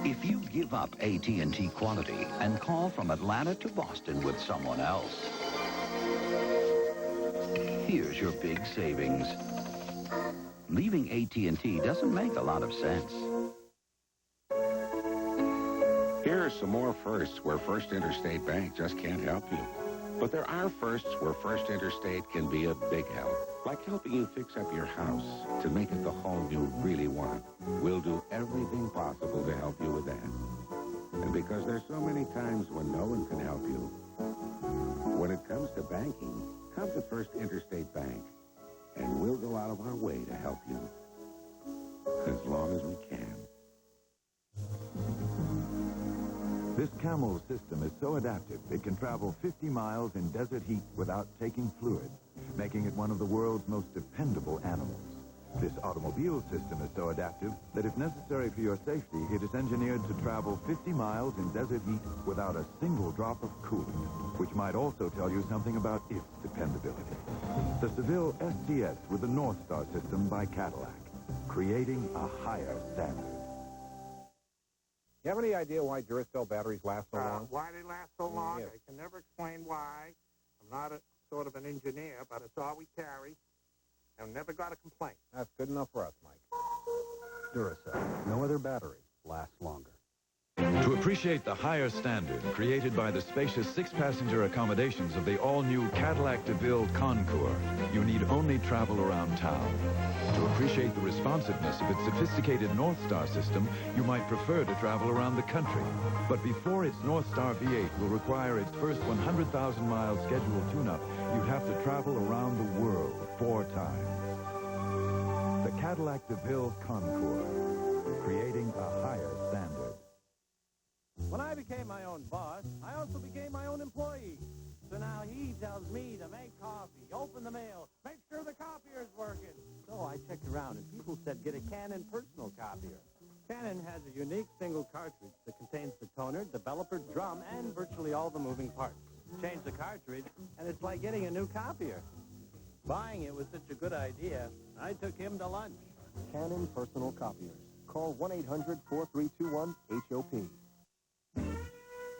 If you give up AT&T quality and call from Atlanta to Boston with someone else, here's your big savings. Leaving AT&T doesn't make a lot of sense. Here are some more firsts where First Interstate Bank just can't help you. But there are firsts where First Interstate can be a big help, like helping you fix up your house to make it the home you really want. We'll do everything possible to help you with that. And because there's so many times when no one can help you, when it comes to banking, come to First Interstate Bank, and we'll go out of our way to help you as long as we can. This Camel system is so adaptive, it can travel 50 miles in desert heat without taking fluids, making it one of the world's most dependable animals. This automobile system is so adaptive that if necessary for your safety, it is engineered to travel 50 miles in desert heat without a single drop of coolant, which might also tell you something about its dependability. The Seville STS with the North Star system by Cadillac, creating a higher standard. You have any idea why Duracell batteries last so long? Why they last so long? Yes. I can never explain why. I'm not a sort of an engineer, but it's all we carry. And never got a complaint. That's good enough for us, Mike. Duracell. No other battery lasts longer. To appreciate the higher standard created by the spacious six-passenger accommodations of the all-new Cadillac DeVille Concours, you need only travel around town. To appreciate the responsiveness of its sophisticated North Star system, you might prefer to travel around the country. But before its North Star V8 will require its first 100,000-mile scheduled tune-up, you'd have to travel around the world 4 times. The Cadillac DeVille Concours, creating a higher standard. When I became my own boss, I also became my own employee. So now he tells me to make coffee, open the mail, make sure the copier's working. So I checked around, and people said get a Canon personal copier. Canon has a unique single cartridge that contains the toner, developer, drum, and virtually all the moving parts. Change the cartridge, and it's like getting a new copier. Buying it was such a good idea, I took him to lunch. Canon personal copiers. Call 1-800-4321-HOP.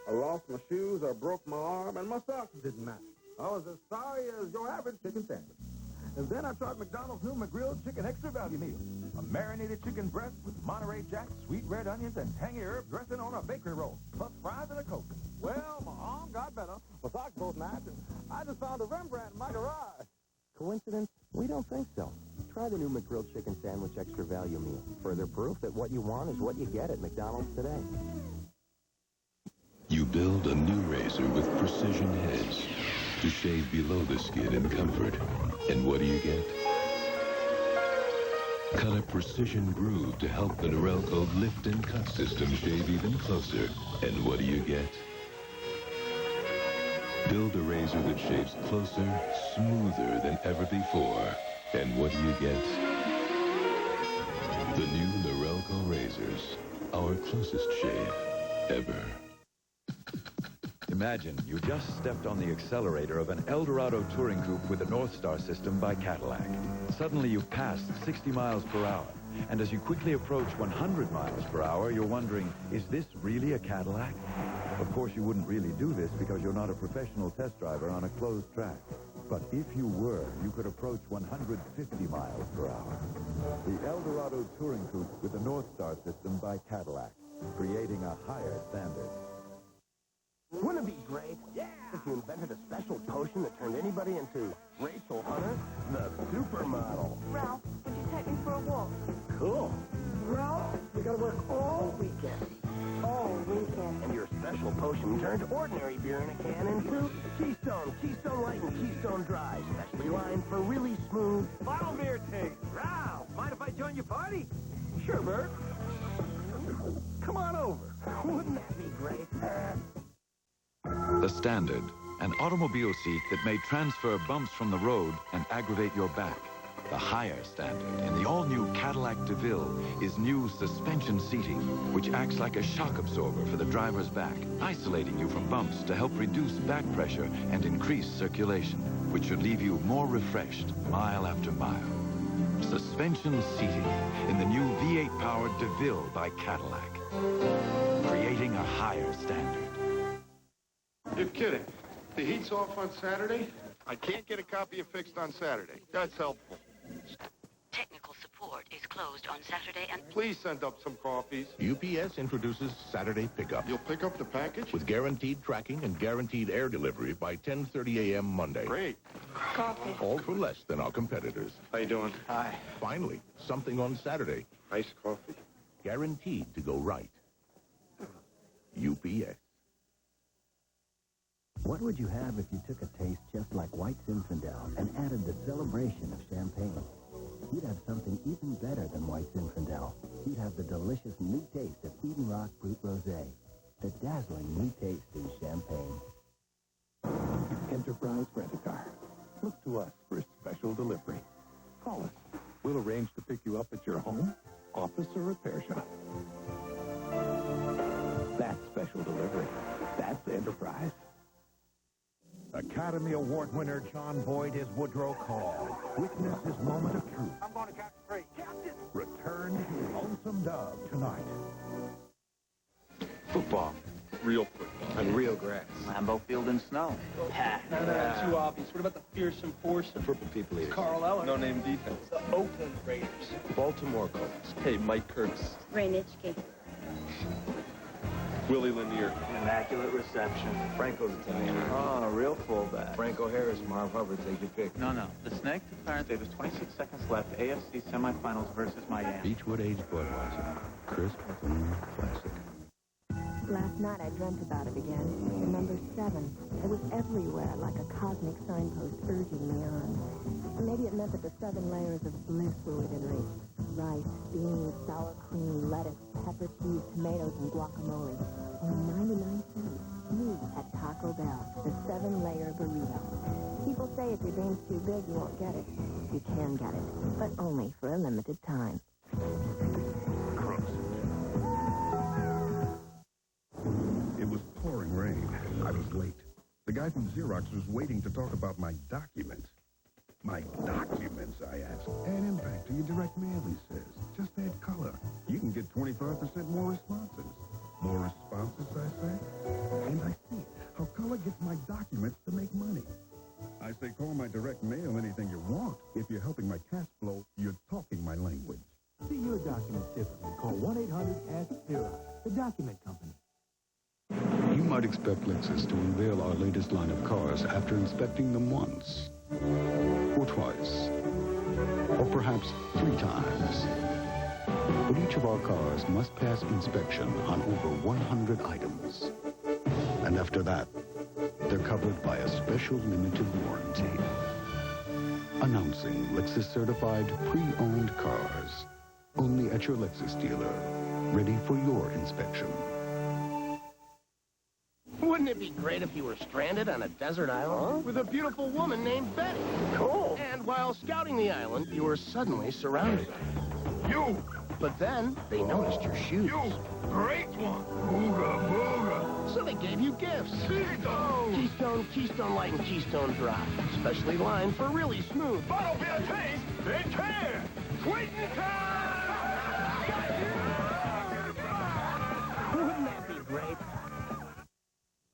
I lost my shoes, I broke my arm, and my socks didn't match. I was as sorry as your average chicken sandwich. And then I tried McDonald's new McGrilled Chicken Extra Value Meal. A marinated chicken breast with Monterey Jack, sweet red onions, and tangy herb dressing on a bakery roll, plus fries and a Coke. Well, my arm got better, my socks both matched, and I just found a Rembrandt in my garage. Coincidence? We don't think so. Try the new McGrilled Chicken Sandwich Extra Value Meal. Further proof that what you want is what you get at McDonald's today. You build a new razor with precision heads to shave below the skin in comfort. And what do you get? Cut a precision groove to help the Norelco lift and cut system shave even closer. And what do you get? Build a razor that shaves closer, smoother than ever before. And what do you get? The new Norelco razors. Our closest shave ever. Imagine you just stepped on the accelerator of an Eldorado touring coupe with the North Star system by Cadillac. Suddenly you've passed 60 miles per hour. And as you quickly approach 100 miles per hour, you're wondering, is this really a Cadillac? Of course, you wouldn't really do this because you're not a professional test driver on a closed track. But if you were, you could approach 150 miles per hour. The Eldorado touring coupe with the North Star system by Cadillac, creating a higher standard. Wouldn't it be great? Yeah! If you invented a special potion that turned anybody into Rachel Hunter, the supermodel. Ralph, would you take me for a walk? Cool. Ralph, we gotta work all weekend. All weekend. And your special potion turned ordinary beer in a can into Keystone, Keystone Light, and Keystone Dry. Specially lined for really smooth bottle beer taste. Ralph, mind if I join your party? Sure, Bert. Come on over. Wouldn't that be great? The Standard, an automobile seat that may transfer bumps from the road and aggravate your back. The higher standard in the all-new Cadillac DeVille is new suspension seating, which acts like a shock absorber for the driver's back, isolating you from bumps to help reduce back pressure and increase circulation, which should leave you more refreshed mile after mile. Suspension seating in the new V8-powered DeVille by Cadillac, creating a higher standard. You're kidding. The heat's off on Saturday? I can't get a copy of Fixed on Saturday. That's helpful. Technical support is closed on Saturday and... Please send up some coffees. UPS introduces Saturday Pickup. You'll pick up the package? With guaranteed tracking and guaranteed air delivery by 10:30 a.m. Monday. Great. Coffee. All for less than our competitors. How you doing? Hi. Finally, something on Saturday. Iced coffee? Guaranteed to go right. UPS. What would you have if you took a taste just like White Zinfandel and added the celebration of champagne? You'd have something even better than White Zinfandel. You'd have the delicious new taste of Eden Rock Brut Rosé. The dazzling new taste in champagne. Enterprise Rent-A-Car. Look to us for a special delivery. Call us. We'll arrange to pick you up at your home, office, or repair shop. That's special delivery. That's Enterprise. Academy Award winner John Boyd is Woodrow called. Witness his moment of truth. I'm going to catch three. Captain! Return to Lonesome Dove tonight. Football. Real football. And real grass. Lambeau Field and snow. No, too obvious. What about the fearsome force? The Purple People Eaters. Carl Eller. No name defense. The Oakland Raiders. Baltimore Colts. Hey, Mike Curtis. Ray Nitschke. Willie Lanier. Immaculate reception. Franco's Italian. Oh, real fullback. Franco Harris, Marv Hubbard, take your pick. No. The Snake to Clarence Davis, 26 seconds left. AFC semifinals versus Miami. Beechwood Aged Budweiser. Crisp, clean, classic. Last night I dreamt about it again. The number 7. It was everywhere like a cosmic signpost urging me on. Or maybe it meant that the 7 layers of bliss were within reach. Rice, beans, sour cream, lettuce, pepper, cheese, tomatoes, and guacamole. Only 99 cents. You at Taco Bell, the 7-layer burrito. People say if your dream's too big, you won't get it. You can get it, but only for a limited time. It was pouring rain. I was late. The guy from Xerox was waiting to talk about my documents. My documents, I asked. Add impact to your direct mail, he says. Just add color. You can get 25% more responses. More responses, I say? And I see how color gets my documents to make money. I say call my direct mail anything you want. If you're helping my cash flow, you're talking my language. See your documents differently. Call 1-800-ASK-XEROX, the document company. You might expect Lexus to unveil our latest line of cars after inspecting them once, or twice, or perhaps 3 times. But each of our cars must pass inspection on over 100 items. And after that, they're covered by a special limited warranty. Announcing Lexus-certified pre-owned cars. Only at your Lexus dealer, ready for your inspection. Wouldn't it be great if you were stranded on a desert island with a beautiful woman named Betty? Cool. And while scouting the island, you were suddenly surrounded. You! But then, they noticed your shoes. You! Great one! Booga, booga! So they gave you gifts. Keystone! Keystone Light, and Keystone Dry. Specially lined for really smooth. Bottle beer taste! They tear! Tweeting time! Wouldn't that be great?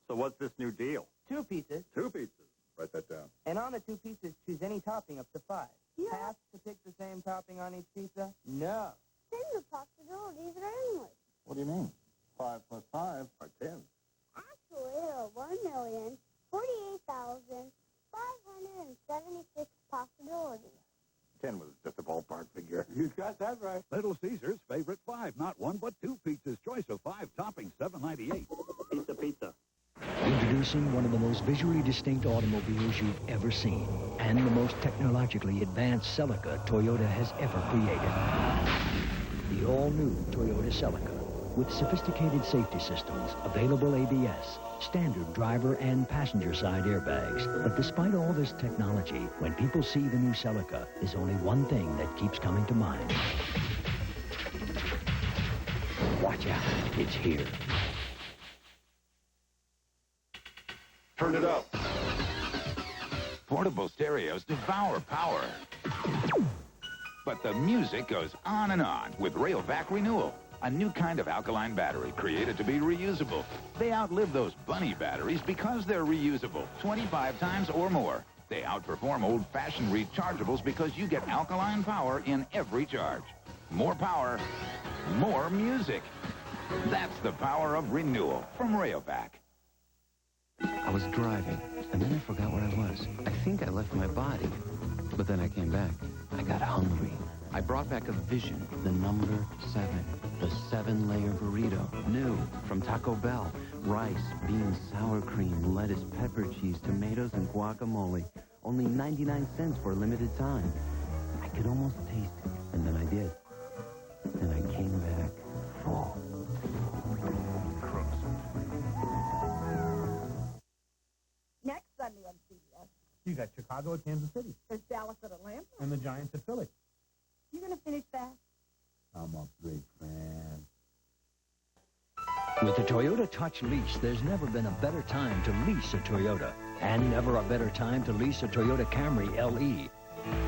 So what's this new deal? 2 pieces. 2 pizzas. Write that down. And on the 2 pieces, choose any topping up to 5. Yeah. Have to pick the same topping on each pizza? No. Then the possibilities are endless. What do you mean? 5 plus 5 are 10. Actually, there are 1,048,576 possibilities. 10 was just a ballpark figure. You got that right. Little Caesar's favorite 5, not 1 but 2 pizzas. Choice of 5 toppings, $7.98. Pizza. Introducing one of the most visually distinct automobiles you've ever seen, and the most technologically advanced Celica Toyota has ever created. The all-new Toyota Celica, with sophisticated safety systems, available ABS, standard driver and passenger side airbags. But despite all this technology, when people see the new Celica, there's only one thing that keeps coming to mind. Watch out, it's here. Turn it up. Portable stereos devour power. but the music goes on and on with Rayovac Renewal, a new kind of alkaline battery created to be reusable. They outlive those bunny batteries because they're reusable 25 times or more. They outperform old-fashioned rechargeables because you get alkaline power in every charge. More power, more music. That's the power of renewal from Rayovac. I was driving, and then I forgot where I was. I think I left my body, but then I came back. I got hungry. I brought back a vision, the number 7, the 7-layer burrito, new from Taco Bell. Rice, beans, sour cream, lettuce, pepper cheese, tomatoes, and guacamole. Only 99 cents for a limited time. I could almost taste it, and then I did. And I came back full. Next Sunday on CBS. You got Chicago at Kansas City. There's Dallas at Atlanta. And the Giants at Philly. You going to finish fast? I'm a big fan. With the Toyota Touch Lease, there's never been a better time to lease a Toyota. And never a better time to lease a Toyota Camry LE.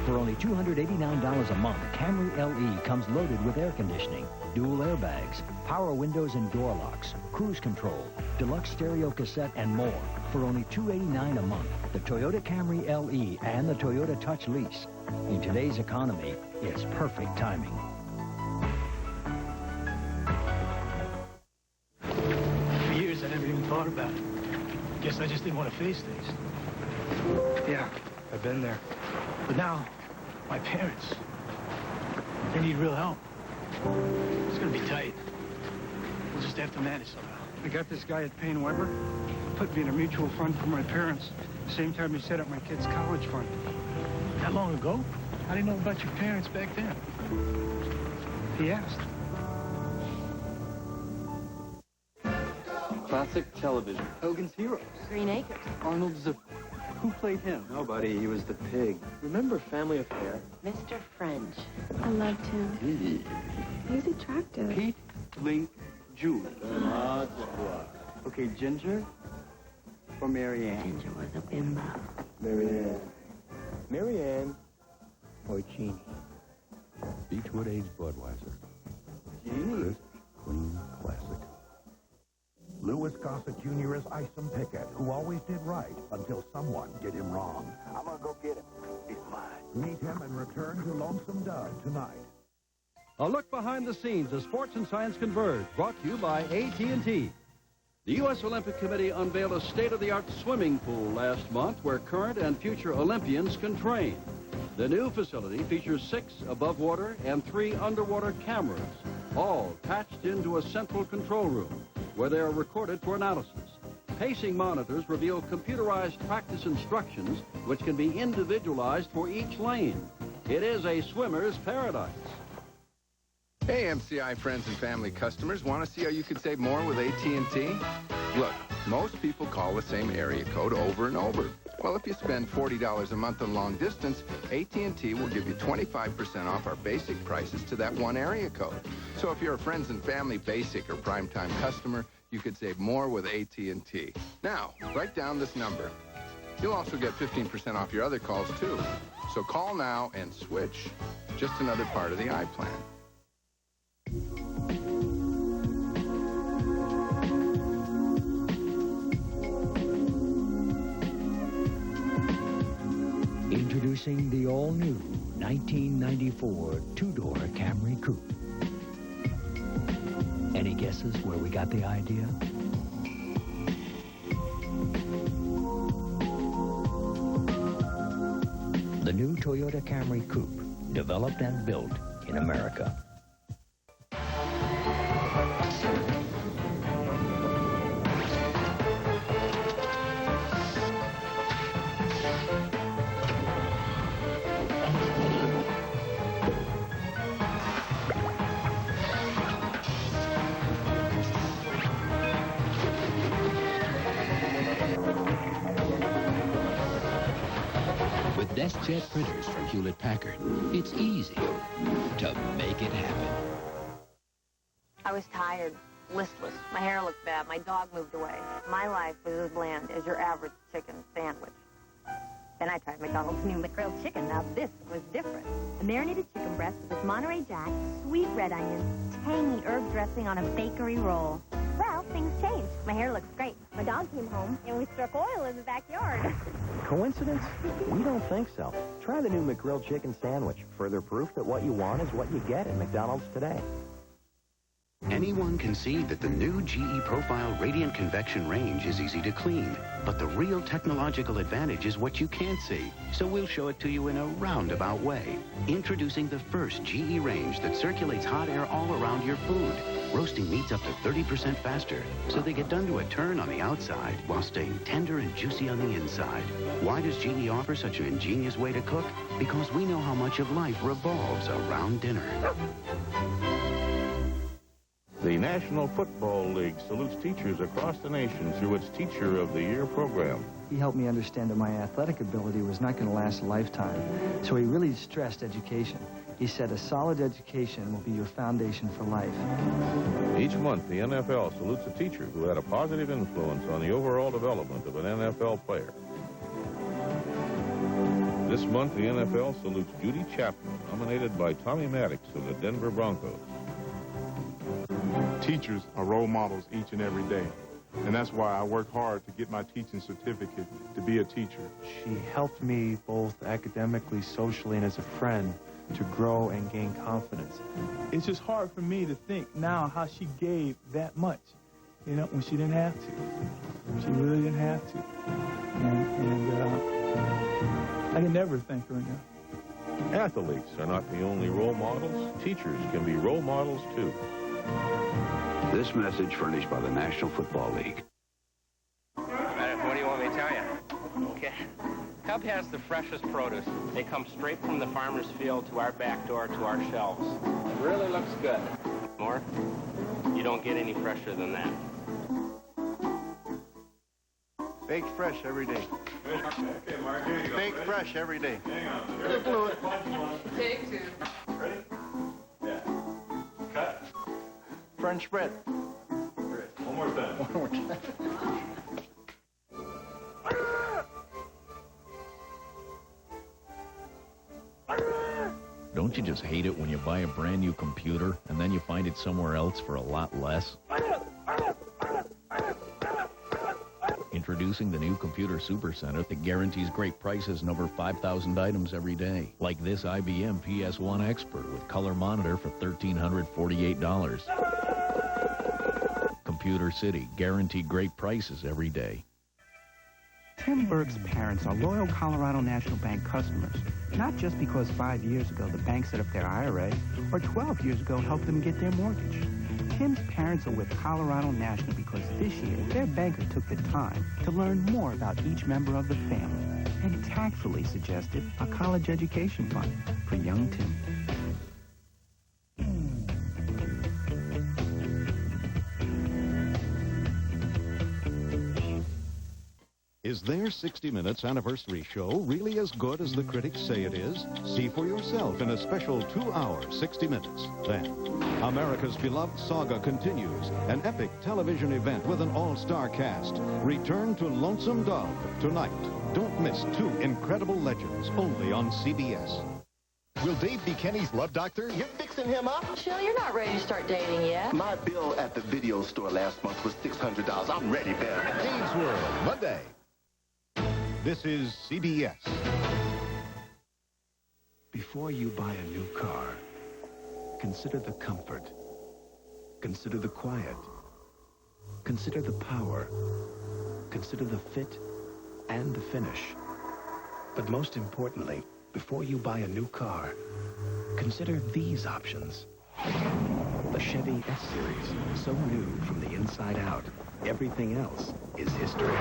For only $289 a month, Camry LE comes loaded with air conditioning, dual airbags, power windows and door locks, cruise control, deluxe stereo cassette, and more. For only $289 a month, the Toyota Camry LE and the Toyota Touch Lease. In today's economy, it's perfect timing. For years, I never even thought about it. Guess I just didn't want to face things. Yeah, I've been there. But now, my parents, they need real help. It's going to be tight. We'll just have to manage somehow. I got this guy at Payne Weber. Put me in a mutual fund for my parents. Same time he set up my kid's college fund. That long ago? How do you know about your parents back then? He asked. Classic television. Hogan's Heroes. Green Acres. Arnold Zip. Who played him? Nobody. He was the pig. Remember Family Affair? Mr. French. I loved him. He's attractive. Pete, Link, Julie. Okay, Ginger or Mary Ann? Ginger was a bimbo. Mary Ann. Mary Ann or Jeannie? Beechwood Aged Budweiser. Jeannie? Crisp, clean, classic. Louis Gossett Jr. is Isom Pickett, who always did right until someone did him wrong. I'm going to go get him. He's mine. Meet him and return to Lonesome Dud tonight. A look behind the scenes as sports and science converge, brought to you by AT&T. The U.S. Olympic Committee unveiled a state-of-the-art swimming pool last month where current and future Olympians can train. The new facility features 6 above-water and 3 underwater cameras, all patched into a central control room where they are recorded for analysis. Pacing monitors reveal computerized practice instructions which can be individualized for each lane. It is a swimmer's paradise. Hey, MCI friends and family customers, want to see how you can save more with AT&T? Look, most people call the same area code over and over. Well, if you spend $40 a month on long distance, AT&T will give you 25% off our basic prices to that one area code. So if you're a friends and family basic or primetime customer, you could save more with AT&T. Now, write down this number. You'll also get 15% off your other calls, too. So call now and switch. Just another part of the iPlan. Introducing the all-new 1994 two-door Camry Coupe. Any guesses where we got the idea? The new Toyota Camry Coupe, developed and built in America. DeskJet printers from Hewlett-Packard. It's easy to make it happen. I was tired, listless. My hair looked bad. My dog moved away. My life was as bland as your average chicken sandwich. Then I tried McDonald's new grilled chicken. Now this was different. A marinated chicken chicken breast with Monterey Jack, sweet red onions, tangy herb dressing on a bakery roll. Well, things changed. My hair looks great. My dog came home, and we struck oil in the backyard. Coincidence? We don't think so. Try the new McGrilled chicken sandwich. Further proof that what you want is what you get at McDonald's today. Anyone can see that the new GE Profile Radiant Convection range is easy to clean. But the real technological advantage is what you can't see. So we'll show it to you in a roundabout way. Introducing the first GE range that circulates hot air all around your food. Roasting meats up to 30% faster, so they get done to a turn on the outside while staying tender and juicy on the inside. Why does GE offer such an ingenious way to cook? Because we know how much of life revolves around dinner. The National Football League salutes teachers across the nation through its Teacher of the Year program. He helped me understand that my athletic ability was not going to last a lifetime, so he really stressed education. He said a solid education will be your foundation for life. Each month, the NFL salutes a teacher who had a positive influence on the overall development of an NFL player. This month, the NFL salutes Judy Chapman, nominated by Tommy Maddox of the Denver Broncos. Teachers are role models each and every day, and that's why I work hard to get my teaching certificate to be a teacher. She helped me both academically, socially, and as a friend to grow and gain confidence. It's just hard for me to think now how she gave that much, you know, when she didn't have to. She really didn't have to. And I can never thank her enough. Athletes are not the only role models. Teachers can be role models, too. This message furnished by the National Football League. What do you want me to tell you? Okay. Cub has the freshest produce. They come straight from the farmer's field to our back door to our shelves. It really looks good. More? You don't get any fresher than that. Baked fresh every day. Okay, Mark, here you go. Baked fresh every day. Hang on. Take two. Ready? Yeah. Cut. French bread. Great. One more time. One more time. Don't you just hate it when you buy a brand new computer and then you find it somewhere else for a lot less? Introducing the new Computer Supercenter that guarantees great prices and over 5,000 items every day. Like this IBM PS1 Expert with color monitor for $1,348. Computer City, guaranteed great prices every day. Tim Burke's parents are loyal Colorado National Bank customers, not just because 5 years ago the bank set up their IRA or 12 years ago helped them get their mortgage. Tim's parents are with Colorado National because this year their banker took the time to learn more about each member of the family and tactfully suggested a college education fund for young Tim. Is their 60 Minutes anniversary show really as good as the critics say it is? See for yourself in a special 2-hour 60 Minutes. Then, America's beloved saga continues. An epic television event with an all-star cast. Return to Lonesome Dove tonight. Don't miss 2 incredible legends only on CBS. Will Dave be Kenny's love doctor? You're fixing him up? Chill, you're not ready to start dating yet. My bill at the video store last month was $600. I'm ready, baby. Dave's World, Monday. This is CBS. Before you buy a new car, consider the comfort. Consider the quiet. Consider the power. Consider the fit and the finish. But most importantly, before you buy a new car, consider these options. The Chevy S-Series, so new from the inside out. Everything else is history.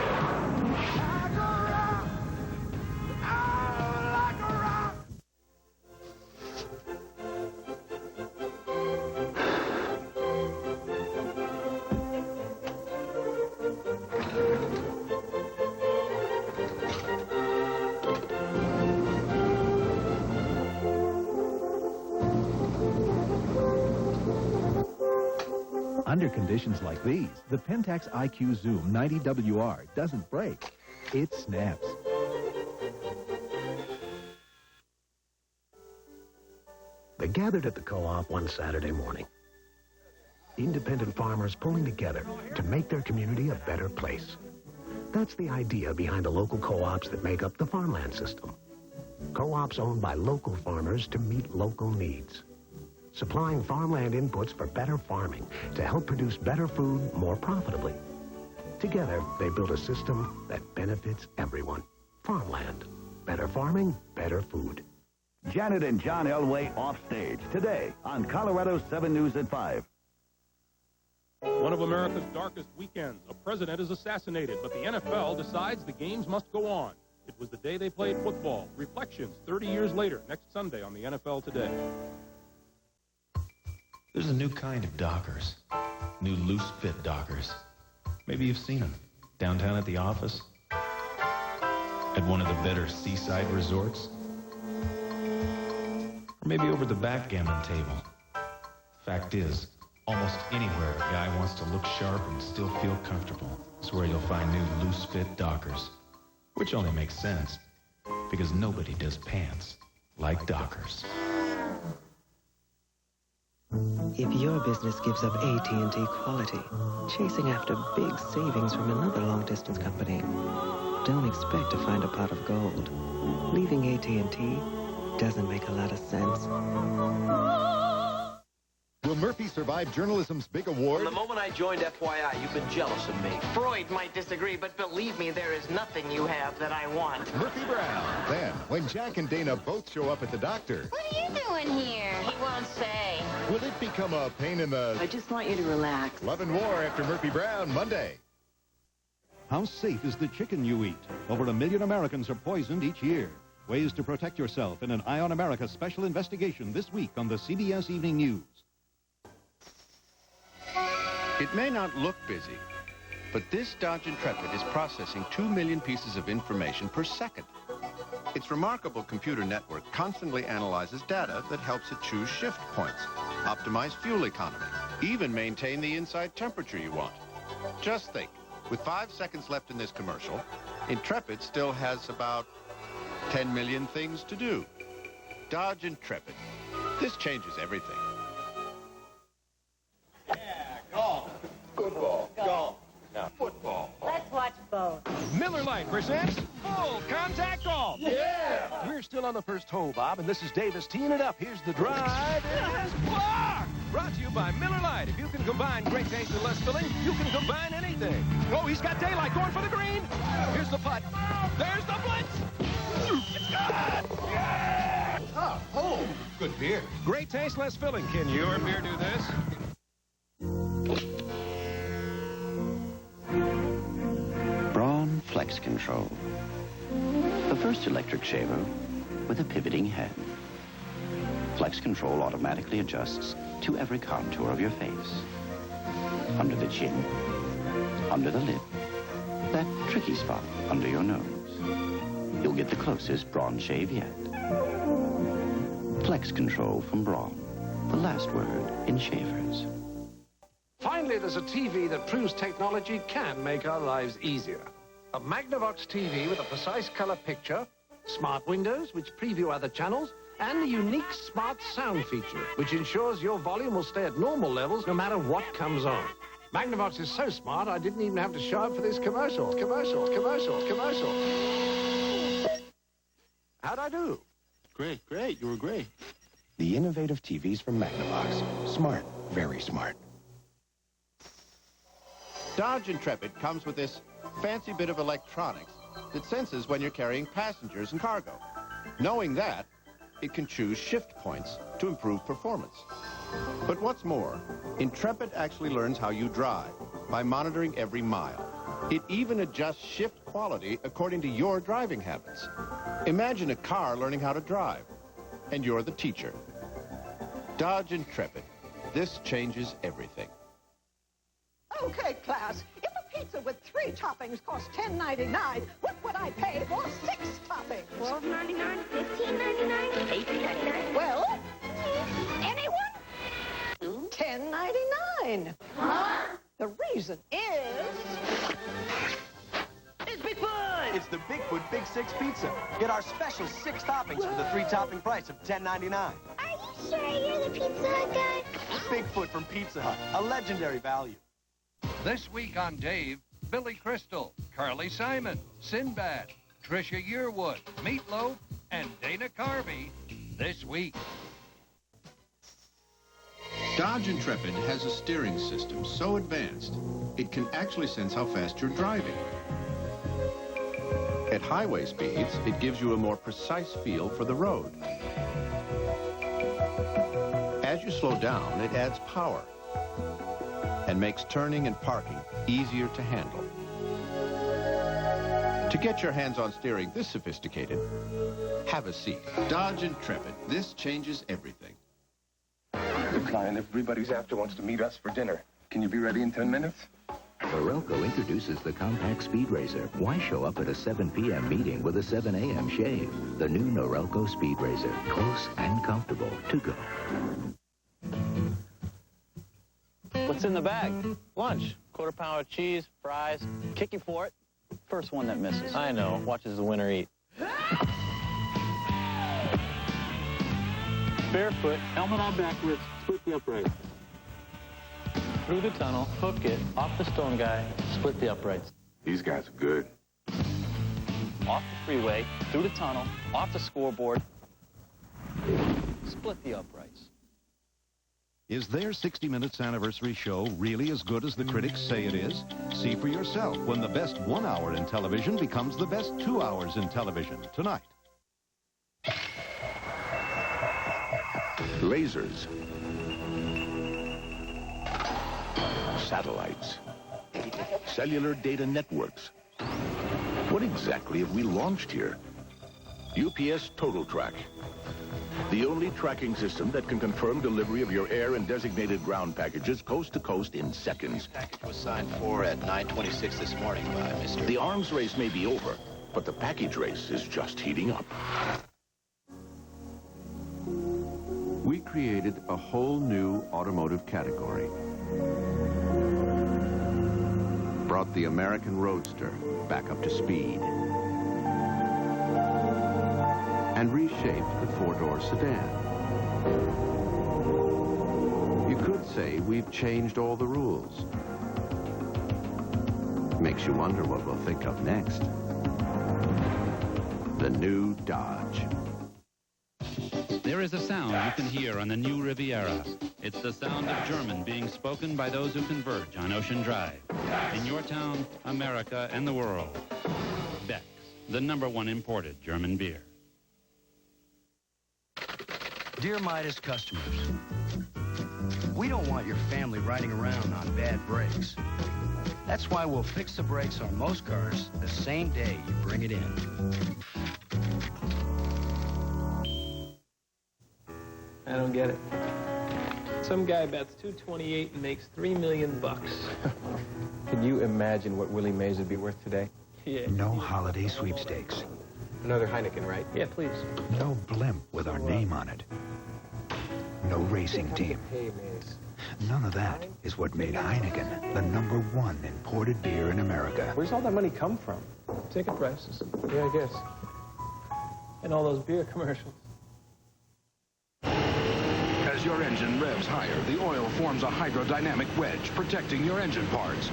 Under conditions like these, the Pentax IQ Zoom 90WR doesn't break, it snaps. The gathered at the co-op one Saturday morning. Independent farmers pulling together to make their community a better place. That's the idea behind the local co-ops that make up the farmland system. Co-ops owned by local farmers to meet local needs. Supplying farmland inputs for better farming to help produce better food more profitably. Together, they build a system that benefits everyone. Farmland. Better farming, better food. Janet and John Elway offstage today on Colorado 7 News at 5. One of America's darkest weekends. A president is assassinated, but the NFL decides the games must go on. It was the day they played football. Reflections 30 years later, next Sunday on the NFL Today. There's a new kind of dockers. New loose-fit dockers. Maybe you've seen them. Downtown at the office. At one of the better seaside resorts. Or maybe over the backgammon table. Fact is, almost anywhere a guy wants to look sharp and still feel comfortable is where you'll find new loose-fit dockers. Which only makes sense, because nobody does pants like dockers. If your business gives up at&t quality, chasing after big savings from another long-distance company, don't expect to find a pot of gold. Leaving at&t doesn't make a lot of sense. Will Murphy survive journalism's big award? From the moment I joined FYI, you've been jealous of me. Freud might disagree, but believe me, there is nothing you have that I want. Murphy Brown. Then, when Jack and Dana both show up at the doctor. What are you doing here? He won't say. Will it become a pain in the... I just want you to relax. Love and War after Murphy Brown, Monday. How safe is the chicken you eat? Over 1 million Americans are poisoned each year. Ways to protect yourself in an Eye on America special investigation this week on the CBS Evening News. It may not look busy, but this Dodge Intrepid is processing 2 million pieces of information per second. Its remarkable computer network constantly analyzes data that helps it choose shift points, optimize fuel economy, even maintain the inside temperature you want. Just think, with 5 seconds left in this commercial, Intrepid still has about 10 million things to do. Dodge Intrepid. This changes everything. Football. Golf. No. Football. Let's watch both. Miller Lite presents Full Contact Golf. Yeah! We're still on the first hole, Bob, and this is Davis teeing it up. Here's the drive. It is blocked! Brought to you by Miller Lite. If you can combine great taste and less filling, you can combine anything. Oh, he's got daylight going for the green. Here's the putt. There's the blitz. It's good! Yeah! Oh, good beer. Great taste, less filling. Can your beer do this? Braun Flex Control. The first electric shaver with a pivoting head. Flex Control automatically adjusts to every contour of your face. Under the chin, under the lip, that tricky spot under your nose. You'll get the closest Braun shave yet. Flex Control from Braun. The last word in shavers. Finally, there's a TV that proves technology can make our lives easier. A Magnavox TV with a precise color picture, smart windows which preview other channels, and a unique smart sound feature which ensures your volume will stay at normal levels no matter what comes on. Magnavox is so smart, I didn't even have to show up for this commercial. How'd I do? Great. You were great. The innovative TVs from Magnavox. Smart. Very smart. Dodge Intrepid comes with this fancy bit of electronics that senses when you're carrying passengers and cargo. Knowing that, it can choose shift points to improve performance. But what's more, Intrepid actually learns how you drive by monitoring every mile. It even adjusts shift quality according to your driving habits. Imagine a car learning how to drive, and you're the teacher. Dodge Intrepid. This changes everything. Okay, class. If a pizza with 3 toppings costs $10.99, what would I pay for 6 toppings? $12.99, $15.99, $18.99. Well, anyone? $10.99. Huh? The reason is... It's Bigfoot! It's the Bigfoot Big 6 Pizza. Get our special 6 toppings for the 3 topping price of $10.99. Are you Sure, you're the Pizza Hut guy? Bigfoot from Pizza Hut, a legendary value. This week on Dave, Billy Crystal, Carly Simon, Sinbad, Trisha Yearwood, Meatloaf, and Dana Carvey. This week. Dodge Intrepid has a steering system so advanced, it can actually sense how fast you're driving. At highway speeds, it gives you a more precise feel for the road. As you slow down, it adds power and makes turning and parking easier to handle. To get your hands on steering this sophisticated, have a seat. Dodge Intrepid. This changes everything. The client everybody's after wants to meet us for dinner. Can you be ready in 10 minutes? Norelco introduces the compact Speed Racer. Why show up at a 7 p.m. meeting with a 7 a.m. shave? The new Norelco Speed Racer. Close and comfortable to go. What's in the bag? Lunch. Quarter pound of cheese, fries. Kick you for it. First one that misses. I know. Watches the winner eat. Barefoot, helmet on backwards, split the uprights. Through the tunnel, hook it, off the stone guy, split the uprights. These guys are good. Off the freeway, through the tunnel, off the scoreboard, split the uprights. Is their 60 Minutes anniversary show really as good as the critics say it is? See for yourself when the best 1 hour in television becomes the best 2 hours in television tonight. Lasers. Satellites. Cellular data networks. What exactly have we launched here? UPS Total Track. The only tracking system that can confirm delivery of your air and designated ground packages coast to coast in seconds. Package was signed for at 9:26 this morning by Mr. The arms race may be over, but the package race is just heating up. We created a whole new automotive category. Brought the American Roadster back up to speed. And reshaped the four-door sedan. You could say we've changed all the rules. Makes you wonder what we'll think of next. The new Dodge. There is a sound you can hear on the new Riviera. It's the sound of German being spoken by those who converge on Ocean Drive. In your town, America, and the world. Beck's, the #1 imported German beer. Dear Midas customers, we don't want your family riding around on bad brakes. That's why we'll fix the brakes on most cars the same day you bring it in. I don't get it. Some guy bets 228 and makes $3 million bucks. Can you imagine what Willie Mays would be worth today? Yeah. No holiday sweepstakes. Another Heineken, right? Yeah, please. No blimp with our name on it. No racing team. None of that is what made Heineken the #1 imported beer in America. Where's all that money come from? Ticket prices. Yeah, I guess. And all those beer commercials. As your engine revs higher, the oil forms a hydrodynamic wedge, protecting your engine parts.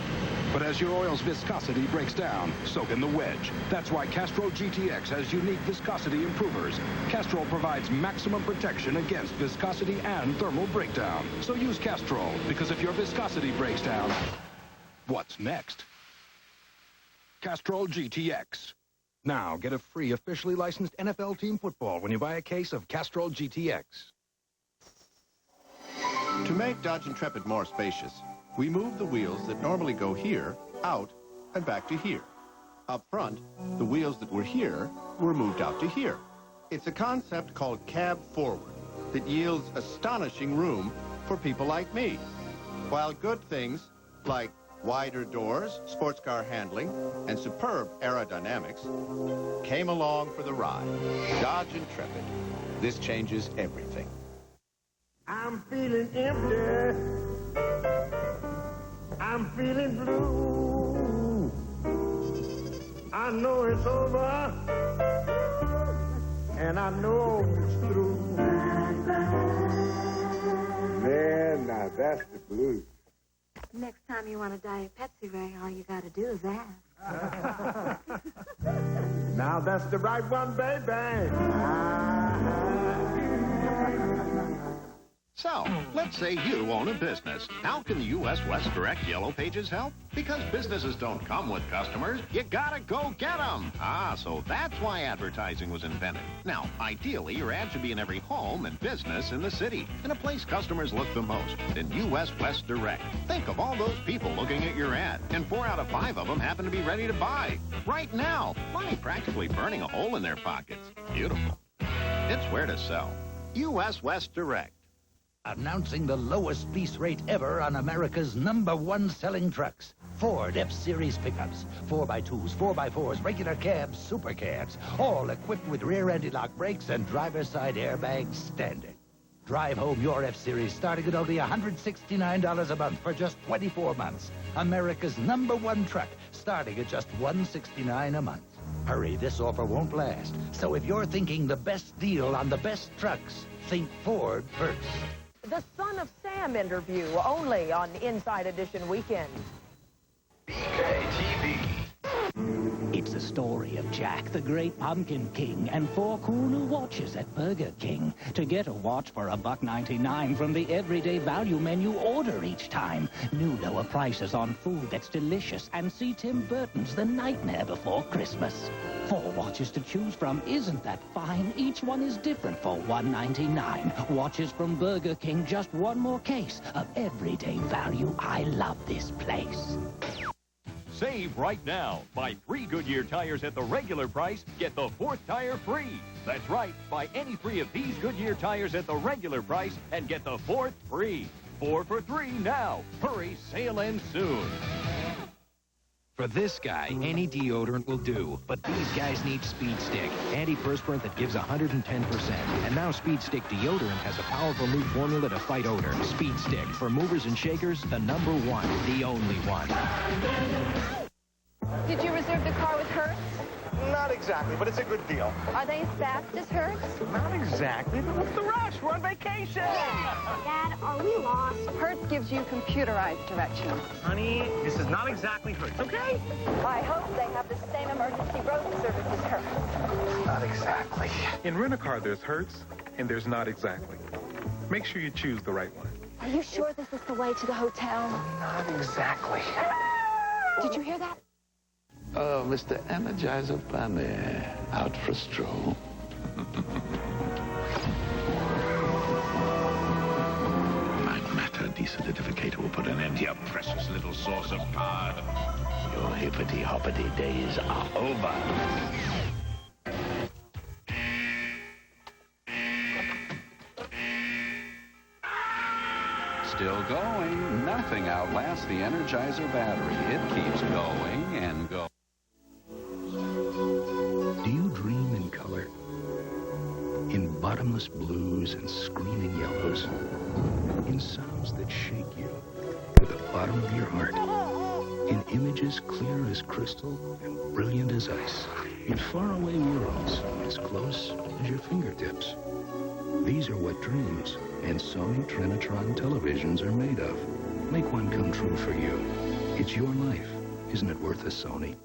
But as your oil's viscosity breaks down, so can the wedge. That's why Castrol GTX has unique viscosity improvers. Castrol provides maximum protection against viscosity and thermal breakdown. So use Castrol, because if your viscosity breaks down, what's next? Castrol GTX. Now get a free officially licensed NFL team football when you buy a case of Castrol GTX. To make Dodge Intrepid more spacious, we moved the wheels that normally go here, out, and back to here. Up front, the wheels that were here were moved out to here. It's a concept called cab forward that yields astonishing room for people like me. While good things like wider doors, sports car handling, and superb aerodynamics came along for the ride. Dodge Intrepid. This changes everything. I'm feeling empty. I'm feeling blue. I know it's over. and I know it's true. Man, now that's the blues. Next time you want to die of Pepsi, Ray, all you got to do is ask. Now that's the right one, baby. So, let's say you own a business. How can U.S. West Direct Yellow Pages help? Because businesses don't come with customers, you gotta go get them. So that's why advertising was invented. Now, ideally, your ad should be in every home and business in the city, in a place customers look the most, in U.S. West Direct. Think of all those people looking at your ad, and 4 out of 5 of them happen to be ready to buy. Right now, money practically burning a hole in their pockets. Beautiful. It's where to sell. U.S. West Direct. Announcing the lowest lease rate ever on America's #1 selling trucks. Ford F-Series pickups. 4x2s, 4x4s, regular cabs, super cabs. All equipped with rear anti-lock brakes and driver's side airbags standard. Drive home your F-Series starting at only $169 a month for just 24 months. America's #1 truck starting at just $169 a month. Hurry, this offer won't last. So if you're thinking the best deal on the best trucks, think Ford first. The Son of Sam interview only on Inside Edition Weekend. KMGH-TV. It's the story of Jack, the Great Pumpkin King, and 4 cool new watches at Burger King. To get a watch for $1.99 from the everyday value menu, order each time. New lower prices on food that's delicious, and see Tim Burton's The Nightmare Before Christmas. 4 watches to choose from. Isn't that fine? Each one is different for $1.99. Watches from Burger King, just one more case of everyday value. I love this place. Save right now. Buy 3 Goodyear tires at the regular price, get the 4th tire free. That's right. Buy any 3 of these Goodyear tires at the regular price and get the 4th free. 4 for 3 now. Hurry, sale ends soon. For this guy, any deodorant will do, but these guys need Speed Stick, antiperspirant that gives 110%. And now Speed Stick deodorant has a powerful new formula to fight odor. Speed Stick, for movers and shakers, the #1, the only one. Did you reserve the car with Hertz? Not exactly, but it's a good deal. Are they as fast as Hertz? Not exactly, but what's the rush? We're on vacation. Dad, are we lost? Hertz gives you computerized directions. Honey, this is not exactly Hertz, okay? I hope they have the same emergency road service as Hertz. Not exactly. In Rent-A-Car, there's Hertz, and there's Not Exactly. Make sure you choose the right one. Are you sure this is the way to the hotel? Not exactly. Did you hear that? Oh, Mr. Energizer Bunny, out for a stroll. Night matter desolidifikator will put an end to your precious little source of card. Your hippity-hoppity days are over. Still going. Nothing outlasts the Energizer battery. It keeps going and going. Do you dream in color? In bottomless blues and screaming yellows? In sounds that shake you to the bottom of your heart? In images clear as crystal and brilliant as ice? In faraway worlds as close as your fingertips? These are what dreams and Sony Trinitron televisions are made of. Make one come true for you. It's your life. Isn't it worth a Sony?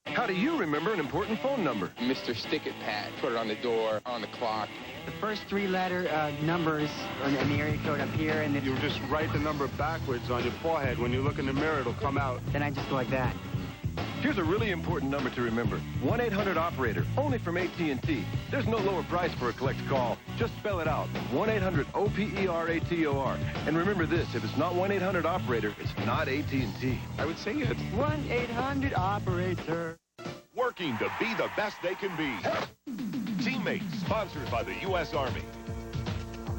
How do you remember an important phone number? Mr. Stick-It-Pat. Put it on the door, on the clock. The first 3-letter numbers on the area code up here, and then you just write the number backwards on your forehead. When you look in the mirror, it'll come out. Then I just go like that. Here's a really important number to remember. 1-800-OPERATOR, only from AT&T. There's no lower price for a collect call. Just spell it out. 1-800-OPERATOR. And remember this, if it's not 1-800-OPERATOR, it's not AT&T. I would say it's 1-800-OPERATOR. Working to be the best they can be. Teammates, sponsored by the U.S. Army.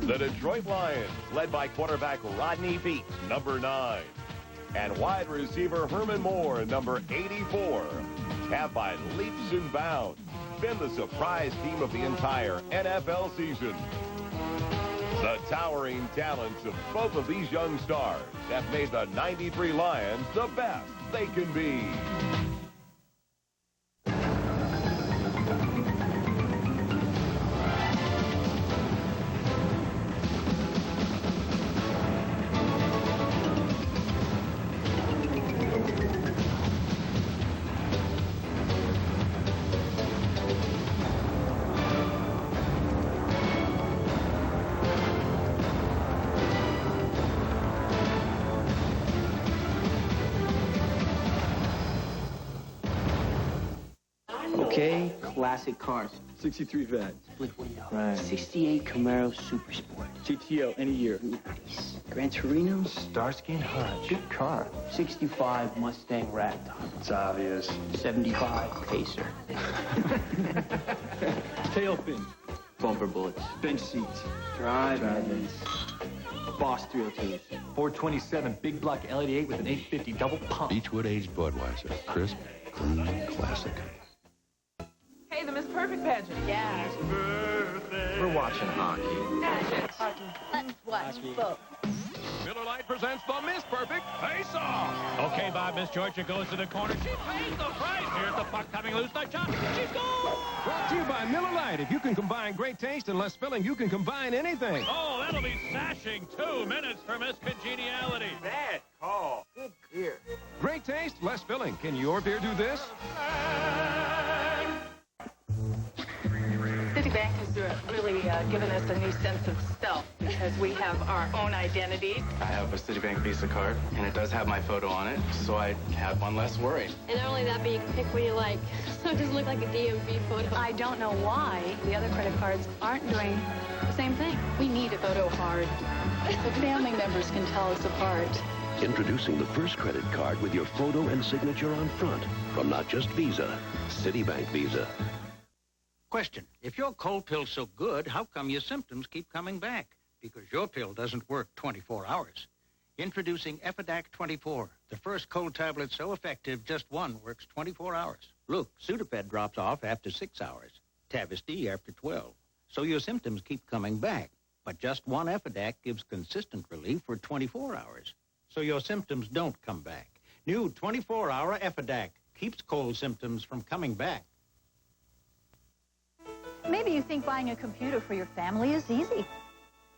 The Detroit Lions, led by quarterback Rodney Peete, number 9. And wide receiver Herman Moore, number 84, have by leaps and bounds been the surprise team of the entire NFL season. The towering talents of both of these young stars have made the 93 Lions the best they can be. Okay, classic cars. 63 Vette. Split window. Right. 68 Camaro Super Sport. GTO, any year. Nice. Gran Torino. Starsky and Hutch. Good car. 65 Mustang Ragtop. It's obvious. 75 Pacer. Tail fin. Bumper bullets. Bench seats. Drive-ins. Boss 302s. 427 big block LED8 with an 850 double pump. Beechwood aged Budweiser. Crisp, clean, classic. Hey, the Miss Perfect pageant. Yeah. We're watching hockey. Let's watch both. Miller Lite presents the Miss Perfect Face-Off. Okay, Bob, Miss Georgia goes to the corner. She pays the price. Here's the puck coming loose. The shot. She scores! Brought to you by Miller Lite. If you can combine great taste and less filling, you can combine anything. Oh, that'll be sashing 2 minutes for Miss Congeniality. Bad call. Good beer. Great taste, less filling. Can your beer do this? Citibank has really given us a new sense of self because we have our own identities. I have a Citibank Visa card, and it does have my photo on it, so I have one less worry. And not only that, but you can pick what you like. So it doesn't look like a DMV photo. I don't know why the other credit cards aren't doing the same thing. We need a photo card so family members can tell us apart. Introducing the first credit card with your photo and signature on front from not just Visa, Citibank Visa. Question. If your cold pill's so good, how come your symptoms keep coming back? Because your pill doesn't work 24 hours. Introducing Epidac 24, the first cold tablet so effective, just one works 24 hours. Look, Sudafed drops off after 6 hours, Tavist after 12. So your symptoms keep coming back. But just one Epidac gives consistent relief for 24 hours. So your symptoms don't come back. New 24-hour Epidac keeps cold symptoms from coming back. Maybe you think buying a computer for your family is easy.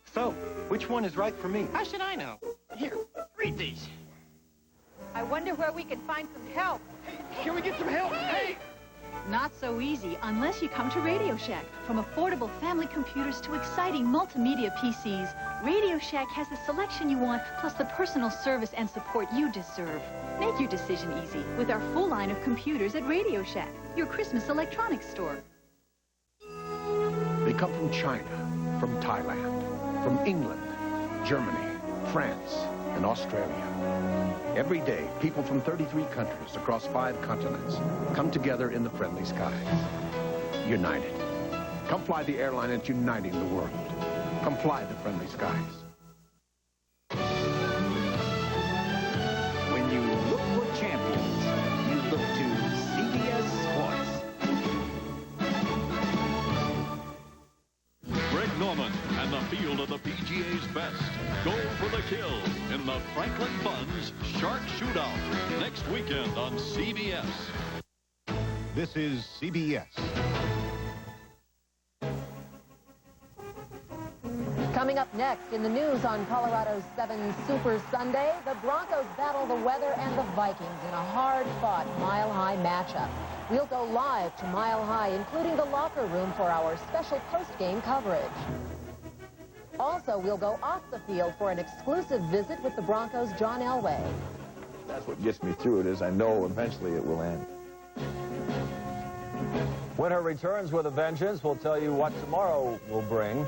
So, which one is right for me? How should I know? Here, read these. I wonder where we can find some help. Can we get some help? Hey! Not so easy unless you come to Radio Shack. From affordable family computers to exciting multimedia PCs, Radio Shack has the selection you want, plus the personal service and support you deserve. Make your decision easy with our full line of computers at Radio Shack, your Christmas electronics store. They come from China, from Thailand, from England, Germany, France, and Australia. Every day, people from 33 countries across 5 continents come together in the friendly skies. United. Come fly the airline that's uniting the world. Come fly the friendly skies. When you look for champions, you look to CBS Sports. Greg Norman and the field of the PGA's best go for the kill in the Franklin Funds Shark Shootout next weekend on CBS. This is CBS. Coming up next in the news on Colorado's 7 Super Sunday, the Broncos battle the weather and the Vikings in a hard-fought Mile High matchup. We'll go live to Mile High, including the locker room for our special post-game coverage. Also, we'll go off the field for an exclusive visit with the Broncos' John Elway. That's what gets me through it, is I know eventually it will end. Winter returns with a vengeance. We'll tell you what tomorrow will bring.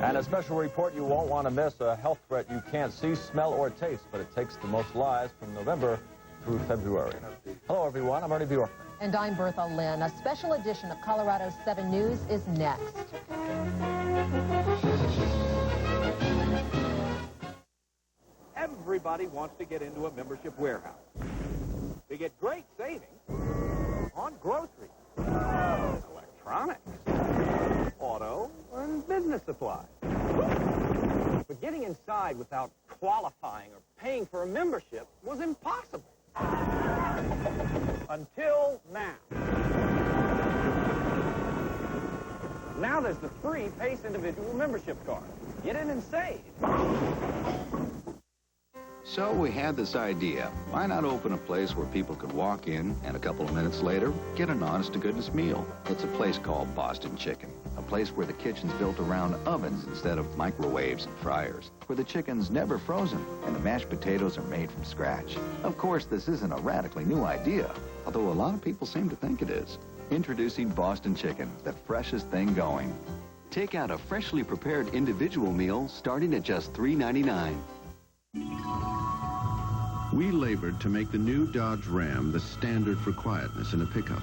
And a special report you won't want to miss, a health threat you can't see, smell, or taste, but it takes the most lives from November through February. Hello, everyone. I'm Ernie Bjorkman. And I'm Bertha Lynn. A special edition of Colorado's 7 News is next. Everybody wants to get into a membership warehouse. They get great savings on groceries, electronics, auto, and business supplies. But getting inside without qualifying or paying for a membership was impossible. Until now. Now there's the free PACE individual membership card. Get in and save. So we had this idea. Why not open a place where people could walk in and a couple of minutes later get an honest-to-goodness meal? It's a place called Boston Chicken. A place where the kitchen's built around ovens instead of microwaves and fryers. Where the chicken's never frozen and the mashed potatoes are made from scratch. Of course, this isn't a radically new idea, although a lot of people seem to think it is. Introducing Boston Chicken, the freshest thing going. Take out a freshly prepared individual meal starting at just $3.99. We labored to make the new Dodge Ram the standard for quietness in a pickup.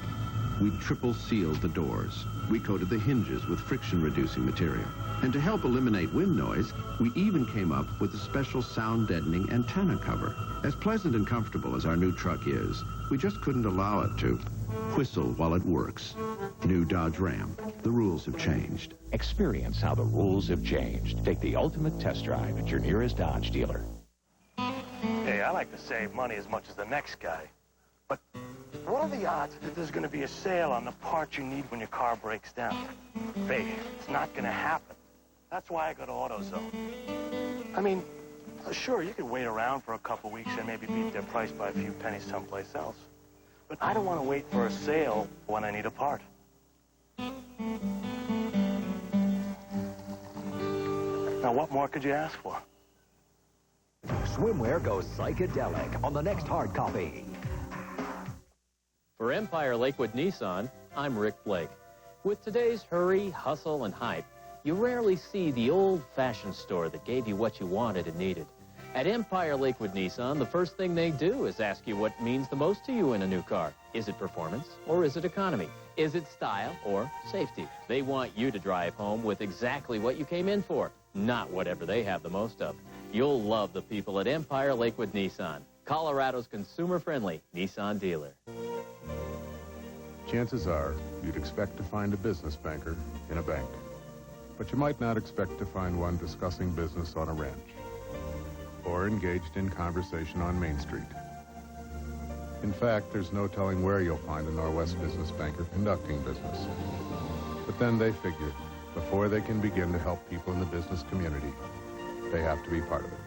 We triple sealed the doors. We coated the hinges with friction-reducing material. And to help eliminate wind noise, we even came up with a special sound-deadening antenna cover. As pleasant and comfortable as our new truck is, we just couldn't allow it to whistle while it works. New Dodge Ram. The rules have changed. Experience how the rules have changed. Take the ultimate test drive at your nearest Dodge dealer. Hey, I like to save money as much as the next guy. But what are the odds that there's going to be a sale on the parts you need when your car breaks down? Hey, it's not going to happen. That's why I go to AutoZone. I mean, sure, you could wait around for a couple weeks and maybe beat their price by a few pennies someplace else. But I don't want to wait for a sale when I need a part. Now, what more could you ask for? Swimwear goes psychedelic on the next hard copy. For Empire Lakewood Nissan, I'm Rick Blake. With today's hurry, hustle, and hype, you rarely see the old-fashioned store that gave you what you wanted and needed. At Empire Lakewood Nissan, the first thing they do is ask you what means the most to you in a new car. Is it performance or is it economy? Is it style or safety? They want you to drive home with exactly what you came in for, not whatever they have the most of. You'll love the people at Empire Lakewood Nissan, Colorado's consumer-friendly Nissan dealer. Chances are you'd expect to find a business banker in a bank, but you might not expect to find one discussing business on a ranch or engaged in conversation on Main Street. In fact, there's no telling where you'll find a Norwest business banker conducting business. But then they figure, before they can begin to help people in the business community, they have to be part of it.